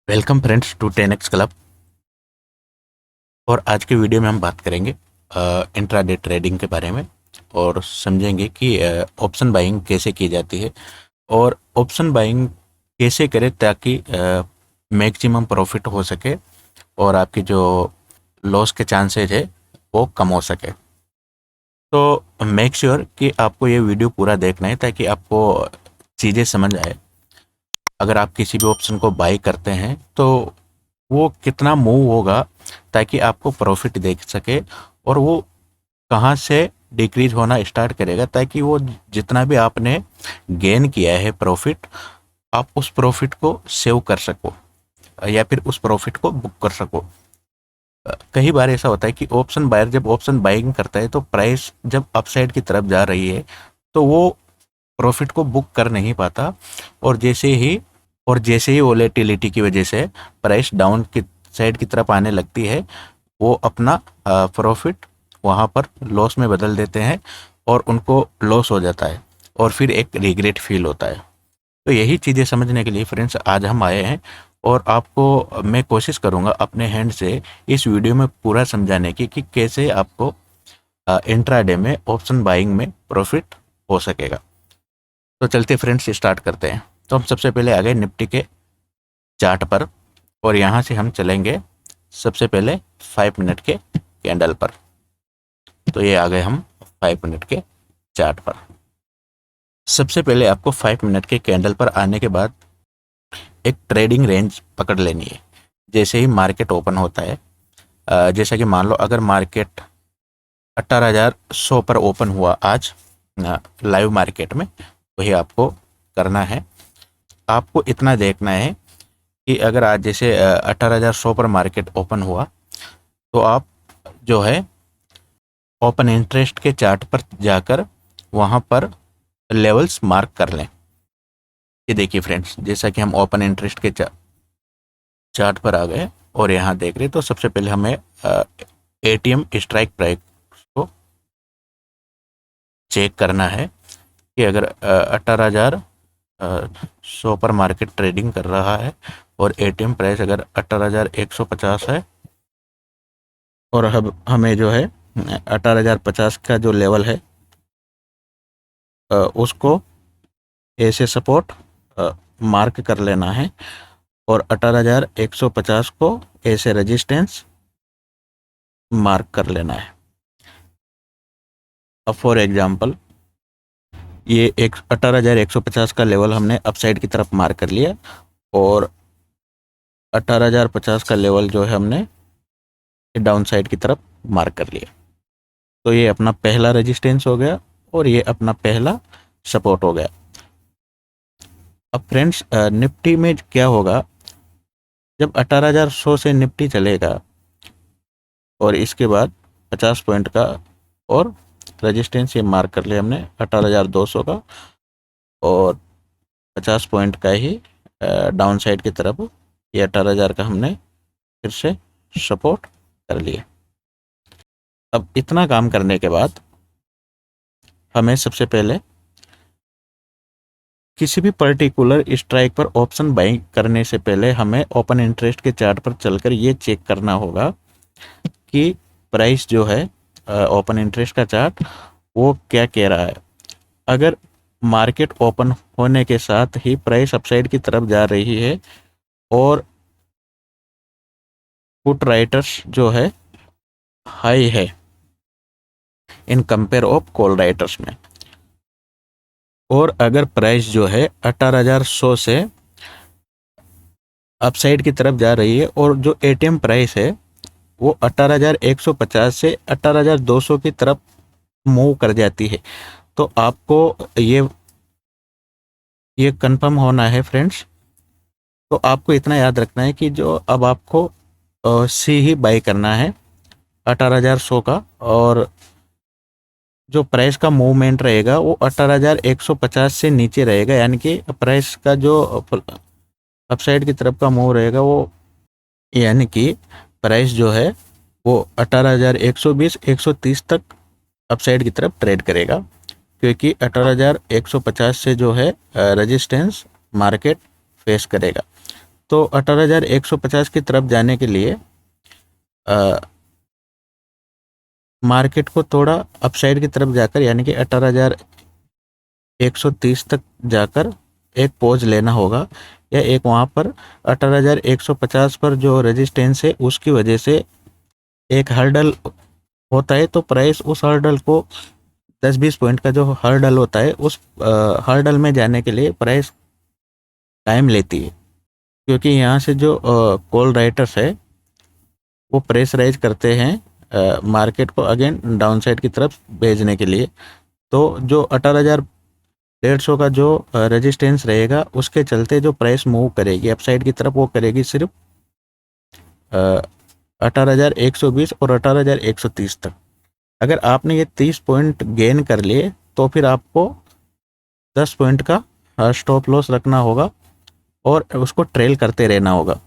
Welcome friends to 10x club. और आज के वीडियो में हम बात करेंगे इंट्राडे ट्रेडिंग के बारे में और समझेंगे कि ऑप्शन बाइंग कैसे की जाती है और ऑप्शन बाइंग कैसे करें ताकि मैक्सिमम प्रॉफिट हो सके और आपकी जो लॉस के चांसेज है वो कम हो सके। तो मेक श्योर कि आपको ये वीडियो पूरा देखना है ताकि आपको चीज़ें समझ आए। अगर आप किसी भी ऑप्शन को बाई करते हैं तो वो कितना मूव होगा ताकि आपको प्रॉफिट देख सके और वो कहाँ से डिक्रीज होना स्टार्ट करेगा ताकि वो जितना भी आपने गेन किया है प्रॉफिट, आप उस प्रॉफिट को सेव कर सको या फिर उस प्रॉफिट को बुक कर सको। कई बार ऐसा होता है कि ऑप्शन बायर जब ऑप्शन बाइंग करता है तो प्राइस जब अपसाइड की तरफ जा रही है तो वो प्रॉफिट को बुक कर नहीं पाता और जैसे ही वोलेटिलिटी की वजह से प्राइस डाउन की साइड की तरफ आने लगती है वो अपना प्रॉफिट वहाँ पर लॉस में बदल देते हैं और उनको लॉस हो जाता है और फिर एक रिग्रेट फील होता है। तो यही चीज़ें समझने के लिए फ्रेंड्स आज हम आए हैं और आपको मैं कोशिश करूँगा अपने हैंड से इस वीडियो में पूरा समझाने की कि कैसे आपको इंट्राडे में ऑप्शन बाइंग में प्रॉफिट हो सकेगा। तो चलते फ्रेंड्स स्टार्ट करते हैं। तो हम सबसे पहले आ गए निफ्टी के चार्ट पर और यहाँ से हम चलेंगे सबसे पहले 5 मिनट के कैंडल पर। तो ये आ गए हम 5 मिनट के चार्ट पर। सबसे पहले आपको 5 मिनट के कैंडल पर आने के बाद एक ट्रेडिंग रेंज पकड़ लेनी है। जैसे ही मार्केट ओपन होता है, जैसा कि मान लो अगर मार्केट 18,100 पर ओपन हुआ आज लाइव मार्केट में, वही आपको करना है। आपको इतना देखना है कि अगर आज जैसे 18,100 पर मार्केट ओपन हुआ तो आप जो है ओपन इंटरेस्ट के चार्ट पर जाकर वहाँ पर लेवल्स मार्क कर लें। ये देखिए फ्रेंड्स, जैसा कि हम ओपन इंटरेस्ट के चार्ट पर आ गए और यहाँ देख रहे तो सबसे पहले हमें एटीएम स्ट्राइक प्राइस को चेक करना है कि अगर 18,100 पर मार्केट ट्रेडिंग कर रहा है और एटीएम प्राइस अगर 18,150 है और अब हमें जो है 18,050 का जो लेवल है उसको ऐसे सपोर्ट मार्क कर लेना है और 18,150 को ऐसे रेजिस्टेंस मार्क कर लेना है। अब फॉर एग्जांपल ये 18,150 का लेवल हमने अपसाइड की तरफ मार्क कर लिया और 18,050 का लेवल जो है हमने डाउन साइड की तरफ मार्क कर लिया। तो ये अपना पहला रेजिस्टेंस हो गया और ये अपना पहला सपोर्ट हो गया। अब फ्रेंड्स निफ्टी में क्या होगा, जब 18,100 से निफ्टी चलेगा और इसके बाद 50 पॉइंट का और रेजिस्टेंस ये मार्क कर लिया हमने 18,200 का और 50 पॉइंट का ही डाउन साइड की तरफ ये 18,000 का हमने फिर से सपोर्ट कर लिया। अब इतना काम करने के बाद हमें सबसे पहले किसी भी पर्टिकुलर स्ट्राइक पर ऑप्शन बाइंग करने से पहले हमें ओपन इंटरेस्ट के चार्ट पर चलकर ये चेक करना होगा कि प्राइस जो है ओपन इंटरेस्ट का चार्ट वो क्या कह रहा है। अगर मार्केट ओपन होने के साथ ही प्राइस अपसाइड की तरफ जा रही है और पुट राइटर्स जो है हाई है in compare of call writers में, और अगर प्राइस जो है 18,100 से अपसाइड की तरफ जा रही है और जो एटीएम प्राइस है वो 18,150 से 18,200 की तरफ मूव कर जाती है, तो आपको ये कंफर्म होना है फ्रेंड्स। तो आपको इतना याद रखना है कि जो अब आपको सी ही बाई करना है 18,100 का और जो प्राइस का मूवमेंट रहेगा वो 18,150 से नीचे रहेगा, यानी कि प्राइस का जो अपसाइड की तरफ का मूव रहेगा वो यानी कि प्राइस जो है वो 18,120 130 तक अपसाइड की तरफ ट्रेड करेगा, क्योंकि 18,150 से जो है रेजिस्टेंस मार्केट फेस करेगा। तो 18,150 की तरफ जाने के लिए मार्केट को थोड़ा अपसाइड की तरफ जाकर यानी कि 18,130 तक जाकर एक पॉज लेना होगा, या एक वहाँ पर 18,150 पर जो रेजिस्टेंस है उसकी वजह से एक हर्डल होता है, तो प्राइस उस हर्डल को 10-20 पॉइंट का जो हर्डल होता है उस हर्डल में जाने के लिए प्राइस टाइम लेती है, क्योंकि यहाँ से जो कॉल राइटर्स है वो प्रेशराइज करते हैं मार्केट को अगेन डाउन साइड की तरफ भेजने के लिए। तो जो 18,150 का जो रेजिस्टेंस रहेगा उसके चलते जो प्राइस मूव करेगी अपसाइड की तरफ वो करेगी सिर्फ 18,120 और 18,130 तक। अगर आपने ये 30 पॉइंट गेन कर लिए तो फिर आपको 10 पॉइंट का स्टॉप लॉस रखना होगा और उसको ट्रेल करते रहना होगा।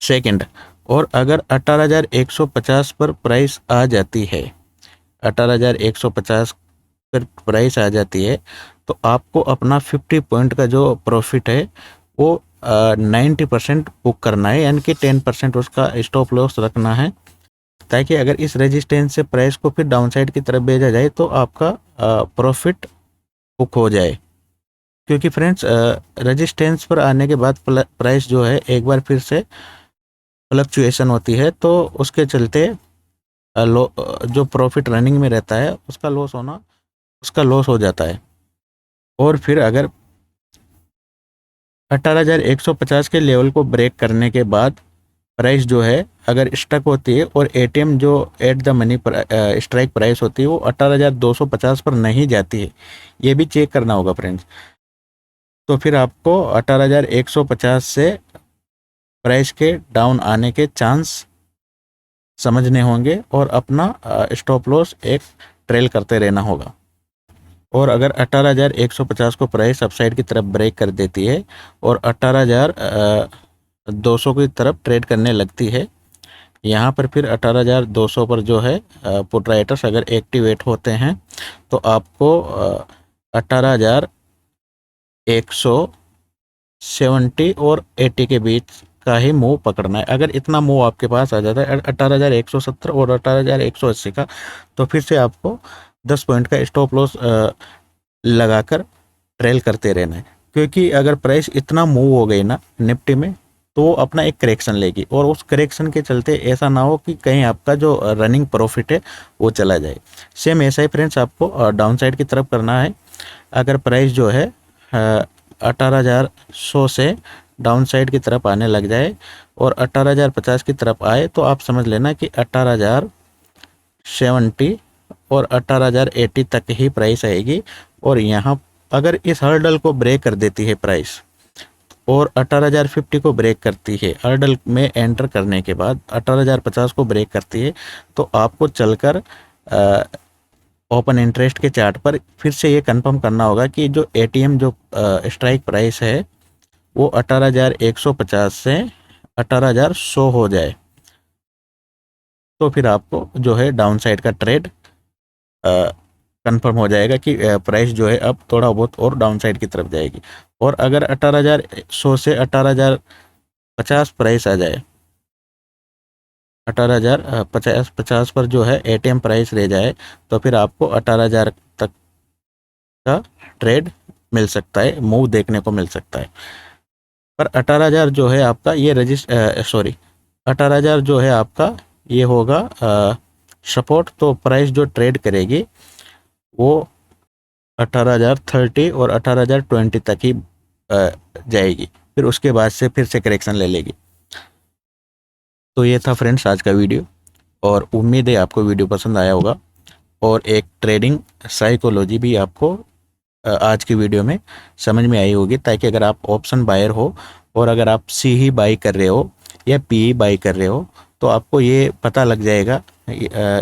सेकंड, और अगर 18,150 पर प्राइस आ जाती है, 18,150 पर प्राइस आ जाती है तो आपको अपना 50 पॉइंट का जो प्रॉफिट है वो 90% बुक करना है, यानी कि 10% उसका स्टॉप लॉस रखना है, ताकि अगर इस रेजिस्टेंस से प्राइस को फिर डाउन साइड की तरफ भेजा जाए तो आपका प्रॉफिट बुक हो जाए। क्योंकि फ्रेंड्स रेजिस्टेंस पर आने के बाद प्राइस जो है एक बार फिर से फ्लक्चुएशन होती है, तो उसके चलते जो प्रॉफिट रनिंग में रहता है उसका लॉस हो जाता है। और फिर अगर 18,150 के लेवल को ब्रेक करने के बाद प्राइस जो है अगर स्टक होती है और एटीएम जो at the money strike price होती है वो 18,250 पर नहीं जाती है, ये भी चेक करना होगा फ्रेंड्स। तो फिर आपको 18,150 से प्राइस के डाउन आने के चांस समझने होंगे और अपना स्टॉप लॉस एक ट्रेल करते रहना होगा। और अगर 18,150 को प्राइस अपसाइड की तरफ ब्रेक कर देती है और 18,200 की तरफ ट्रेड करने लगती है, यहाँ पर फिर 18,200 पर जो है पुट राइटर्स अगर एक्टिवेट होते हैं तो आपको 18,170 और 80 के बीच का ही मूव पकड़ना है। अगर इतना मूव आपके पास आ जाता है 18,170 और 18,180 का, तो फिर से आपको 10 पॉइंट का स्टॉप लॉस लगाकर ट्रेल करते रहना है। क्योंकि अगर प्राइस इतना मूव हो गई ना निफ्टी में तो वो अपना एक करेक्शन लेगी, और उस करेक्शन के चलते ऐसा ना हो कि कहीं आपका जो रनिंग प्रॉफिट है वो चला जाए। सेम ऐसा ही फ्रेंड्स आपको डाउन साइड की तरफ करना है। अगर प्राइस जो है 18,100 से डाउन साइड की तरफ आने लग जाए और 18,050 की तरफ आए तो आप समझ लेना कि 18,070 और 18,080 तक ही प्राइस आएगी। और यहाँ अगर इस हर्डल को ब्रेक कर देती है प्राइस और 18,050 को ब्रेक करती है, हर्डल में एंटर करने के बाद 18,050 को ब्रेक करती है, तो आपको चलकर ओपन इंटरेस्ट के चार्ट पर फिर से ये कंफर्म करना होगा कि जो एटीएम जो स्ट्राइक प्राइस है वो 18,150 से 18,100 हो जाए, तो फिर आपको जो है डाउन साइड का ट्रेड कंफर्म हो जाएगा कि प्राइस जो है अब थोड़ा बहुत और डाउन साइड की तरफ जाएगी। और अगर 18,100 से 18,050 प्राइस आ जाए, 18,050 पर जो है एटीएम प्राइस रह जाए, तो फिर आपको 18,000 तक का ट्रेड मिल सकता है, मूव देखने को मिल सकता है। पर 18,000 जो है आपका ये 18,000 जो है आपका ये होगा सपोर्ट, तो प्राइस जो ट्रेड करेगी वो 18,030 और 18,020 तक ही जाएगी, फिर उसके बाद से फिर से करेक्शन ले लेगी। तो ये था फ्रेंड्स आज का वीडियो, और उम्मीद है आपको वीडियो पसंद आया होगा और एक ट्रेडिंग साइकोलॉजी भी आपको आज की वीडियो में समझ में आई होगी, ताकि अगर आप ऑप्शन बायर हो और अगर आप सी ही बाई कर रहे हो या पी बाई कर रहे हो तो आपको ये पता लग जाएगा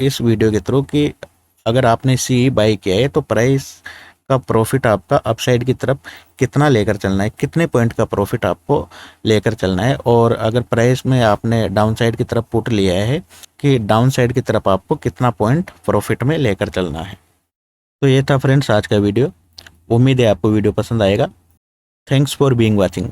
इस वीडियो के थ्रू कि अगर आपने सी बाई किया है तो प्राइस का प्रॉफिट आपका अपसाइड की तरफ कितना लेकर चलना है, कितने पॉइंट का प्रॉफिट आपको लेकर चलना है, और अगर प्राइस में आपने डाउन साइड की तरफ पुट लिया है कि डाउन साइड की तरफ आपको कितना पॉइंट प्रॉफिट में लेकर चलना है। तो ये था फ्रेंड्स आज का वीडियो, उम्मीद है आपको वीडियो पसंद आएगा। Thanks for being watching.